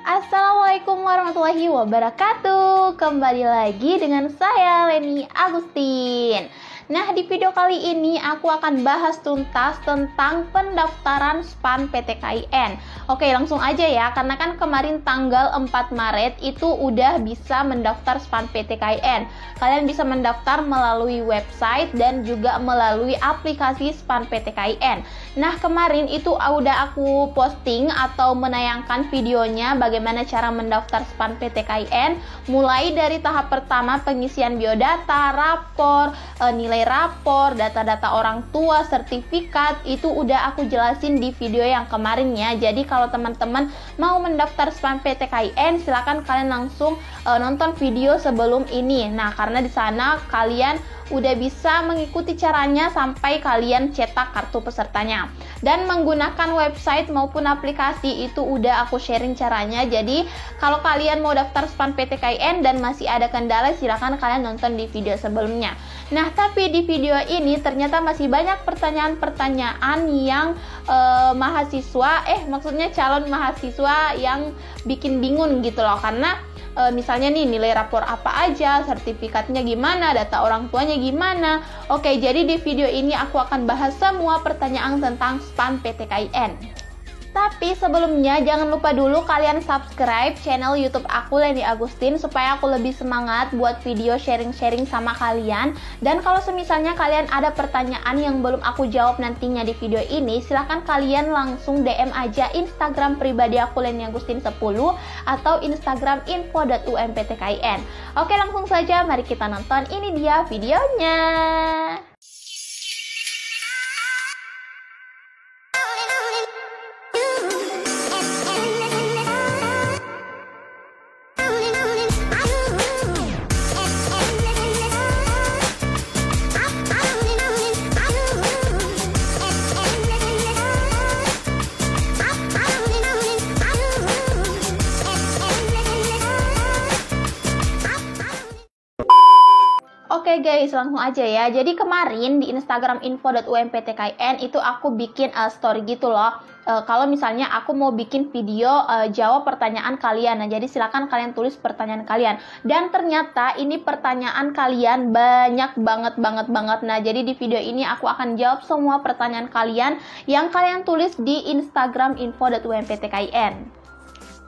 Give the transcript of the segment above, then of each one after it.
Assalamualaikum warahmatullahi wabarakatuh. Kembali lagi dengan saya Leni Agustin. Nah, di video kali ini aku akan bahas tuntas tentang pendaftaran SPAN PTKIN. Oke, langsung aja ya, karena kan kemarin tanggal 4 Maret itu udah bisa mendaftar SPAN PTKIN. Kalian bisa mendaftar melalui website dan juga melalui aplikasi SPAN PTKIN. Nah, kemarin itu udah aku posting atau menayangkan videonya bagaimana cara mendaftar SPAN PTKIN, mulai dari tahap pertama pengisian biodata, rapor, nilai rapor, data-data orang tua, sertifikat, itu udah aku jelasin di video yang kemarin ya. Jadi kalau teman-teman mau mendaftar SPAN PTKIN, silakan kalian langsung nonton video sebelum ini. Nah, karena di sana kalian udah bisa mengikuti caranya sampai kalian cetak kartu pesertanya. Dan menggunakan website maupun aplikasi itu udah aku sharing caranya. Jadi kalau kalian mau daftar SPAN PTKIN dan masih ada kendala, silakan kalian nonton di video sebelumnya. Nah, tapi di video ini ternyata masih banyak pertanyaan-pertanyaan yang maksudnya calon mahasiswa yang bikin bingung gitu loh. Karena misalnya nih, nilai rapor apa aja, sertifikatnya gimana, data orang tuanya gimana. Oke, jadi di video ini aku akan bahas semua pertanyaan tentang SPAN PTKIN. Tapi sebelumnya jangan lupa dulu kalian subscribe channel YouTube aku Leni Agustin supaya aku lebih semangat buat video sharing-sharing sama kalian. Dan kalau semisalnya kalian ada pertanyaan yang belum aku jawab nantinya di video ini, silahkan kalian langsung DM aja Instagram pribadi aku Leni Agustin 10 atau Instagram info.umptkin. Oke, langsung saja mari kita nonton, ini dia videonya. Oke guys, langsung aja ya. Jadi kemarin di Instagram info.umptkin itu aku bikin story gitu loh. Kalau misalnya aku mau bikin video jawab pertanyaan kalian. Nah, jadi silakan kalian tulis pertanyaan kalian. Dan ternyata ini pertanyaan kalian banyak banget. Nah, jadi di video ini aku akan jawab semua pertanyaan kalian yang kalian tulis di Instagram info.umptkin.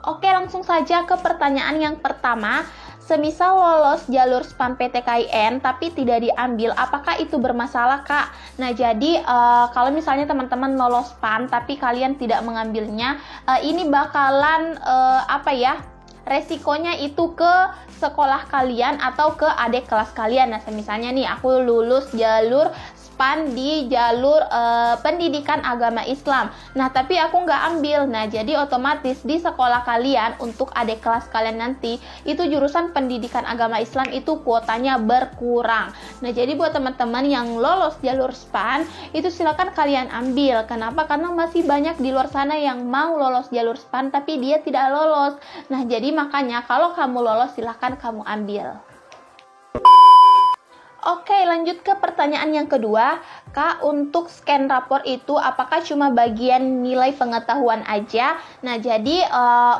Oke, langsung saja ke pertanyaan yang pertama. Semisal lolos jalur SPAN PTKIN tapi tidak diambil, apakah itu bermasalah, Kak? Nah, jadi kalau misalnya teman-teman lolos SPAN tapi kalian tidak mengambilnya, ini bakalan resikonya itu ke sekolah kalian atau ke adik kelas kalian. Nah, misalnya nih aku lulus jalur SPAN di jalur pendidikan agama Islam. Nah, tapi aku nggak ambil. Nah, jadi otomatis di sekolah kalian untuk adik kelas kalian nanti itu jurusan pendidikan agama Islam itu kuotanya berkurang. Nah, jadi buat teman-teman yang lolos jalur SPAN itu silakan kalian ambil. Kenapa? Karena masih banyak di luar sana yang mau lolos jalur SPAN tapi dia tidak lolos. Nah, jadi makanya kalau kamu lolos silakan kamu ambil. Oke, lanjut ke pertanyaan yang kedua. Kak, untuk scan rapor itu apakah cuma bagian nilai pengetahuan aja? Nah, jadi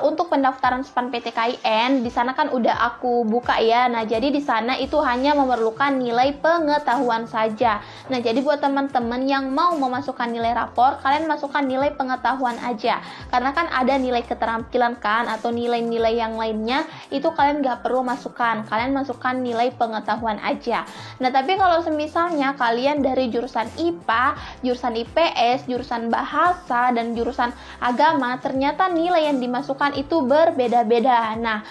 untuk pendaftaran SPAN PTKIN di sana kan udah aku buka ya. Nah, jadi di sana itu hanya memerlukan nilai pengetahuan saja. Nah, jadi buat teman-teman yang mau memasukkan nilai rapor, kalian masukkan nilai pengetahuan aja. Karena kan ada nilai keterampilan kan atau nilai-nilai yang lainnya itu kalian nggak perlu masukkan. Kalian masukkan nilai pengetahuan aja. Nah, tapi kalau semisalnya kalian dari jurusan IPA, jurusan IPS, jurusan bahasa, dan jurusan agama, ternyata nilai yang dimasukkan itu berbeda-beda. Nah,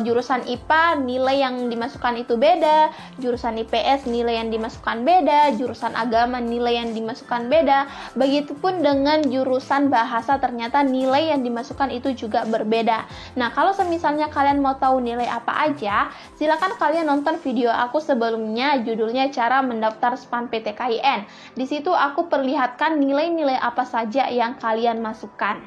jurusan IPA nilai yang dimasukkan itu beda, jurusan IPS nilai yang dimasukkan beda, jurusan agama nilai yang dimasukkan beda. Begitupun dengan jurusan bahasa, ternyata nilai yang dimasukkan itu juga berbeda. Nah, kalau semisalnya kalian mau tahu nilai apa aja, silakan kalian nonton video aku sebelumnya, judulnya cara mendaftar SPAN PTKIN. Di situ aku perlihatkan nilai-nilai apa saja yang kalian masukkan.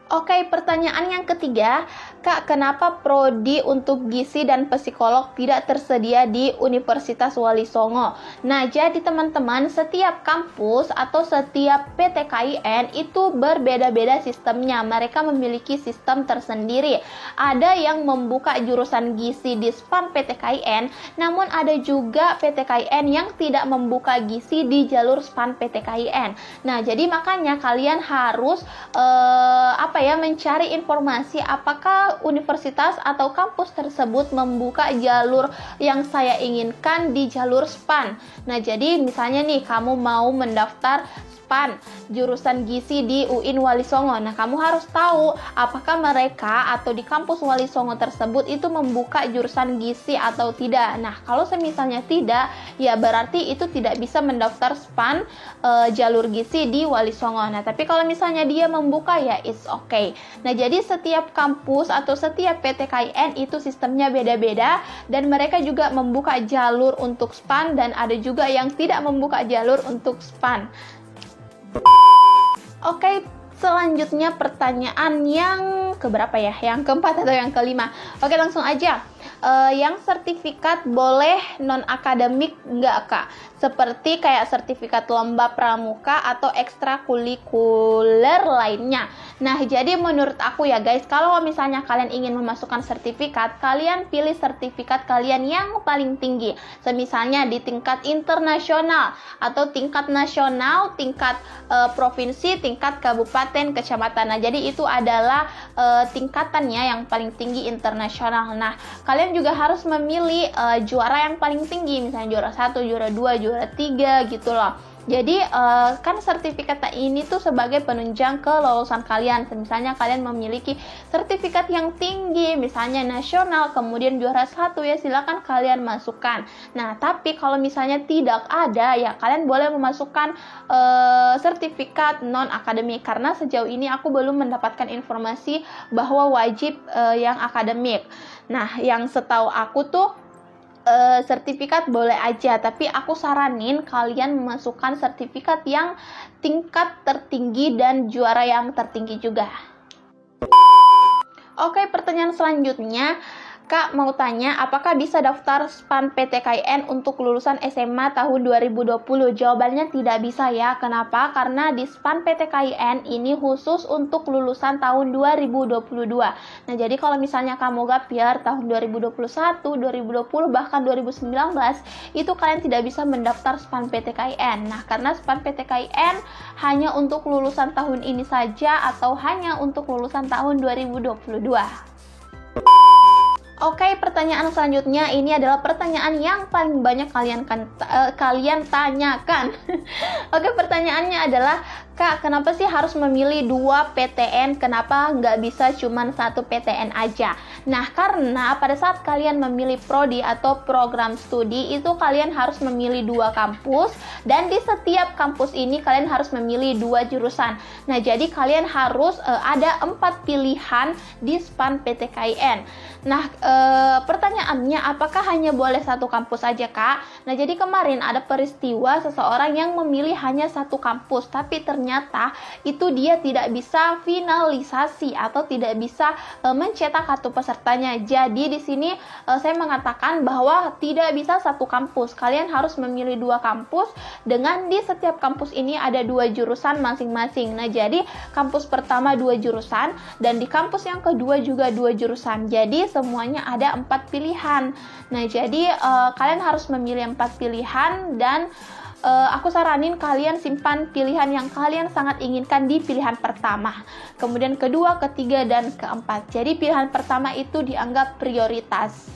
Oke, pertanyaan pertanyaan yang ketiga, Kak, kenapa prodi untuk gizi dan psikolog tidak tersedia di Universitas Wali Songo? Nah, jadi teman-teman, setiap kampus atau setiap PTKIN itu berbeda-beda sistemnya. Mereka memiliki sistem tersendiri. Ada yang membuka jurusan gizi di SPAN PTKIN, namun ada juga PTKIN yang tidak membuka gizi di jalur SPAN PTKIN. Nah, jadi makanya kalian harus mencari informasi apakah universitas atau kampus tersebut membuka jalur yang saya inginkan di jalur SPAN. Nah, jadi misalnya nih kamu mau mendaftar SPAN jurusan gizi di UIN Wali Songo. Nah, kamu harus tahu apakah mereka atau di kampus Wali Songo tersebut itu membuka jurusan gizi atau tidak. Nah, kalau semisalnya tidak, ya berarti itu tidak bisa mendaftar SPAN jalur gizi di Wali Songo. Nah, tapi kalau misalnya dia membuka, ya it's okay. Nah, jadi setiap kampus atau setiap PTKIN itu sistemnya beda-beda, dan mereka juga membuka jalur untuk SPAN dan ada juga yang tidak membuka jalur untuk SPAN. Oke, selanjutnya pertanyaan yang keberapa ya? Yang keempat atau yang kelima? Oke, langsung aja. Yang sertifikat boleh non-akademik nggak, Kak? Seperti kayak sertifikat lomba pramuka atau ekstrakurikuler lainnya. Nah, jadi menurut aku ya guys, kalau misalnya kalian ingin memasukkan sertifikat, kalian pilih sertifikat kalian yang paling tinggi. Semisalnya di tingkat internasional atau tingkat nasional, tingkat provinsi, tingkat kabupaten, kecamatan. Nah, jadi itu adalah tingkatannya yang paling tinggi internasional. Nah, kalian juga harus memilih juara yang paling tinggi, misalnya juara 1, juara 2, juara 3 gitu loh. Jadi kan sertifikat ini tuh sebagai penunjang kelulusan kalian. Misalnya kalian memiliki sertifikat yang tinggi, misalnya nasional, kemudian juara 1, ya silakan kalian masukkan. Nah, tapi kalau misalnya tidak ada, ya kalian boleh memasukkan sertifikat non akademik, karena sejauh ini aku belum mendapatkan informasi bahwa wajib yang akademik. Nah, yang setahu aku tuh sertifikat boleh aja, tapi aku saranin kalian memasukkan sertifikat yang tingkat tertinggi dan juara yang tertinggi juga. Oke, pertanyaan selanjutnya, Kak mau tanya, apakah bisa daftar SPAN PTKIN untuk lulusan SMA tahun 2020? Jawabannya tidak bisa ya. Kenapa? Karena di SPAN PTKIN ini khusus untuk lulusan tahun 2022. Nah, jadi kalau misalnya kamu gap year tahun 2021, 2020, bahkan 2019, itu kalian tidak bisa mendaftar SPAN PTKIN. Nah, karena SPAN PTKIN hanya untuk lulusan tahun ini saja atau hanya untuk lulusan tahun 2022. Oke, pertanyaan selanjutnya ini adalah pertanyaan yang paling banyak kalian tanyakan. Oke, pertanyaannya adalah, Kak, kenapa sih harus memilih 2 PTN? Kenapa nggak bisa cuma 1 PTN aja? Nah, karena pada saat kalian memilih prodi atau program studi, itu kalian harus memilih 2 kampus, dan di setiap kampus ini kalian harus memilih 2 jurusan. Nah, jadi kalian harus ada 4 pilihan di SPAN PTKIN. Nah, pertanyaannya, apakah hanya boleh 1 kampus aja, Kak? Nah, jadi kemarin ada peristiwa seseorang yang memilih hanya 1 kampus, tapi ternyata itu dia tidak bisa finalisasi atau tidak bisa mencetak kartu pesertanya. Jadi di sini saya mengatakan bahwa tidak bisa 1 kampus. Kalian harus memilih 2 kampus, dengan di setiap kampus ini ada 2 jurusan masing-masing. Nah, jadi kampus pertama 2 jurusan, dan di kampus yang kedua juga 2 jurusan. Jadi semuanya ada 4 pilihan. Nah, jadi kalian harus memilih 4 pilihan, dan aku saranin kalian simpan pilihan yang kalian sangat inginkan di pilihan pertama, kemudian kedua, ketiga, dan keempat. Jadi pilihan pertama itu dianggap prioritas.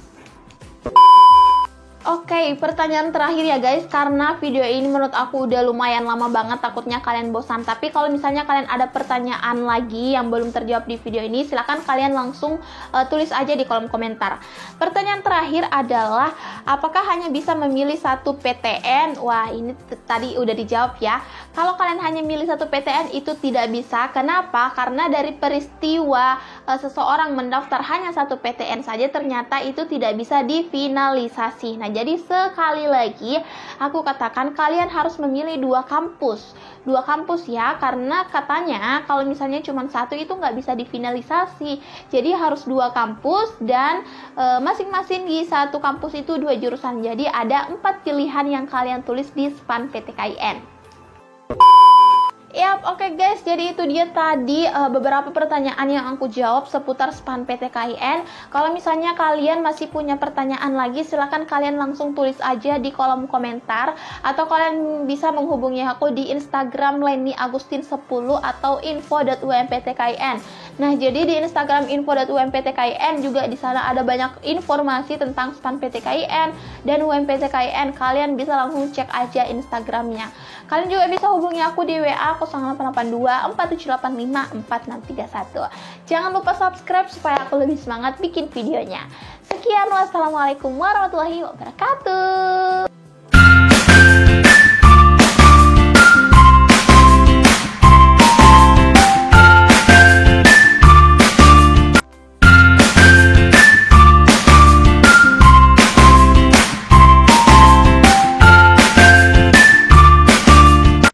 Oke, pertanyaan terakhir ya guys, karena video ini menurut aku udah lumayan lama banget, takutnya kalian bosan. Tapi kalau misalnya kalian ada pertanyaan lagi yang belum terjawab di video ini, silahkan kalian langsung tulis aja di kolom komentar. Pertanyaan terakhir adalah, apakah hanya bisa memilih 1 PTN? Wah, ini tadi udah dijawab ya. Kalau kalian hanya milih 1 PTN itu tidak bisa. Kenapa? Karena dari peristiwa seseorang mendaftar hanya 1 PTN saja, ternyata itu tidak bisa difinalisasi. Nah, Jadi sekali lagi aku katakan kalian harus memilih 2 kampus. 2 kampus ya, karena katanya kalau misalnya cuma satu itu nggak bisa difinalisasi. Jadi harus 2 kampus dan masing-masing di satu kampus itu 2 jurusan. Jadi ada 4 pilihan yang kalian tulis di SPAN PTKIN. Yap, oke guys, jadi itu dia tadi beberapa pertanyaan yang aku jawab seputar SPAN PTKIN. Kalau misalnya kalian masih punya pertanyaan lagi, silahkan kalian langsung tulis aja di kolom komentar. Atau kalian bisa menghubungi aku di Instagram leniagustin10 atau info.umptkin. Nah, jadi di Instagram info.umptkin juga di sana ada banyak informasi tentang SPAN PTKIN dan UMPTKIN. Kalian bisa langsung cek aja Instagramnya. Kalian juga bisa hubungi aku di WA 0882 4785 4631. Jangan lupa subscribe supaya aku lebih semangat bikin videonya. Sekian, wassalamualaikum warahmatullahi wabarakatuh.